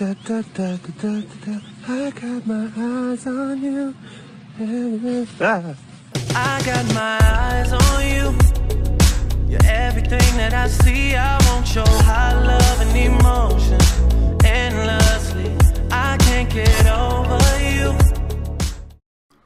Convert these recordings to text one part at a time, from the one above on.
I got my eyes on you. I got my eyes on you. You're everything that I see. I want your high love and emotion endlessly. I can't get over you.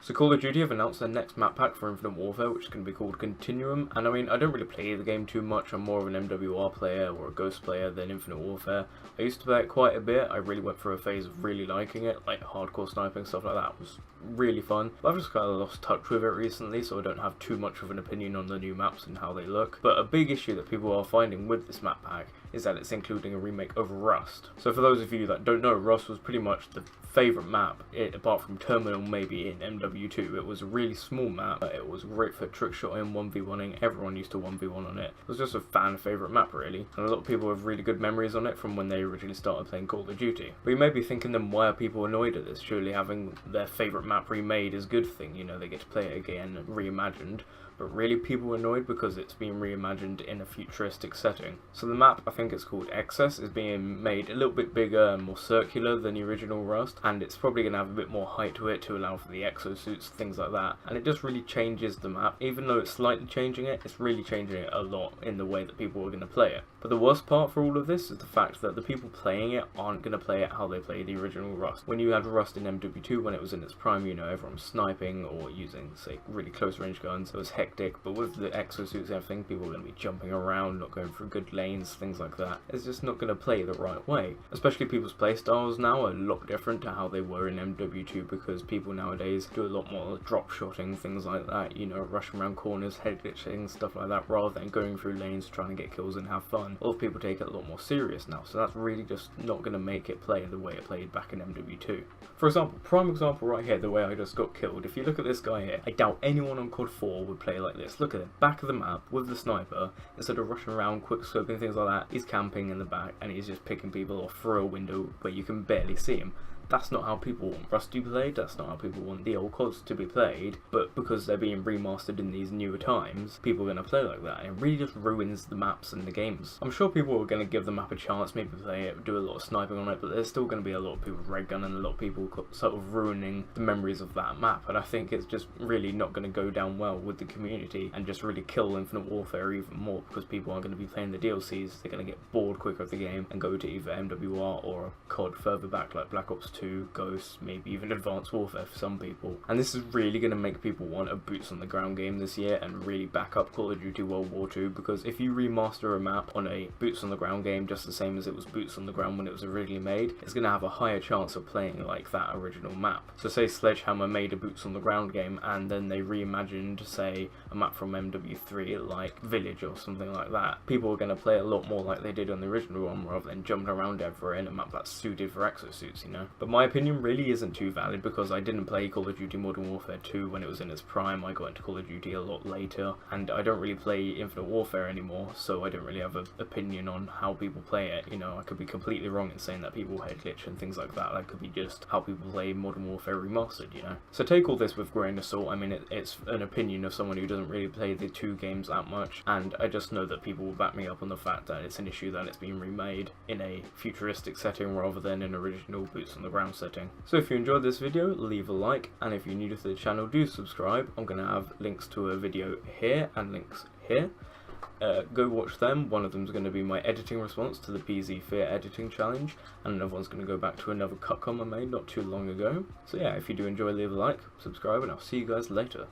So Call of Duty have announced their next map pack for Infinite Warfare, which is going to be called Continuum, and I mean, I don't really play the game too much. I'm more of an MWR player or a Ghost player than Infinite Warfare. I used to play it quite a bit. I really went through a phase of really liking it, like hardcore sniping, stuff like that was really fun. But I've just kind of lost touch with it recently, so I don't have too much of an opinion on the new maps and how they look. But a big issue that people are finding with this map pack is that it's including a remake of Rust. So for those of you that don't know, Rust was pretty much the favourite map, apart from Terminal maybe in MW2. It was a really small map, but it was great for trickshotting, 1v1ing, everyone used to 1v1 on it. It was just a fan favourite map really, and a lot of people have really good memories on it from when they originally started playing Call of Duty. But you may be thinking then, why are people annoyed at this? Surely having their favourite map remade is a good thing, you know, they get to play it again, reimagined. But really people are annoyed because it's being reimagined in a futuristic setting. So the map, I think it's called Excess, is being made a little bit bigger and more circular than the original Rust, and it's probably going to have a bit more height to it to allow for the exosuits, things like that. And it just really changes the map. Even though it's slightly changing it, it's really changing it a lot in the way that people are going to play it. But the worst part for all of this is the fact that the people playing it aren't going to play it how they play the original Rust. When you had Rust in MW2 when it was in its prime, you know, everyone was sniping or using, say, really close range guns. It was hectic, but with the exosuits and everything, people are going to be jumping around, not going through good lanes, things like that. It's just not going to play the right way. Especially people's playstyles now are a lot different to how they were in MW2, because people nowadays do a lot more drop shotting, things like that, you know, rushing around corners, head glitching, stuff like that, rather than going through lanes trying to get kills and have fun. A lot of people take it a lot more serious now, so that's really just not going to make it play the way it played back in MW2. For example, prime example right here, the way I just got killed. If you look at this guy here, I doubt anyone on COD 4 would play like this. Look at the back of the map with the sniper. Instead of rushing around, quick scoping, things like that, he's camping in the back and he's just picking people off through a window where you can barely see him. That's not how people want Rust to be played, that's not how people want the old CODs to be played, but because they're being remastered in these newer times, people are going to play like that, and it really just ruins the maps and the games. I'm sure people are going to give the map a chance, maybe play it, do a lot of sniping on it, but there's still going to be a lot of people with red gun and a lot of people sort of ruining the memories of that map, and I think it's just really not going to go down well with the community and just really kill Infinite Warfare even more, because people aren't going to be playing the DLCs, they're going to get bored quicker of the game and go to either MWR or a COD further back like Black Ops 2, Ghost, maybe even Advanced Warfare for some people. And this is really going to make people want a boots on the ground game this year and really back up Call of Duty World War II, because if you remaster a map on a boots on the ground game just the same as it was boots on the ground when it was originally made, it's going to have a higher chance of playing like that original map. So say Sledgehammer made a boots on the ground game and then they reimagined, say, a map from MW3 like Village or something like that, people are going to play a lot more like they did on the original one rather than jumping around everywhere in a map that's suited for exosuits, you know. But my opinion really isn't too valid because I didn't play Call of Duty Modern Warfare 2 when it was in its prime. I got into Call of Duty a lot later, and I don't really play Infinite Warfare anymore, so I don't really have an opinion on how people play it. You know, I could be completely wrong in saying that people head glitch and things like that. That could be just how people play Modern Warfare Remastered, you know. So take all this with a grain of salt. I mean, it's an opinion of someone who doesn't really play the two games that much, and I just know that people will back me up on the fact that it's an issue that it's being remade in a futuristic setting rather than an original boots on the ground setting. So if you enjoyed this video, leave a like, and if you're new to the channel, do subscribe. I'm going to have links to a video here and links here. Go watch them. One of them is going to be my editing response to the PZ Fear editing challenge, and another one's going to go back to another cutcom I made not too long ago. So yeah, if you do enjoy, leave a like, subscribe, and I'll see you guys later.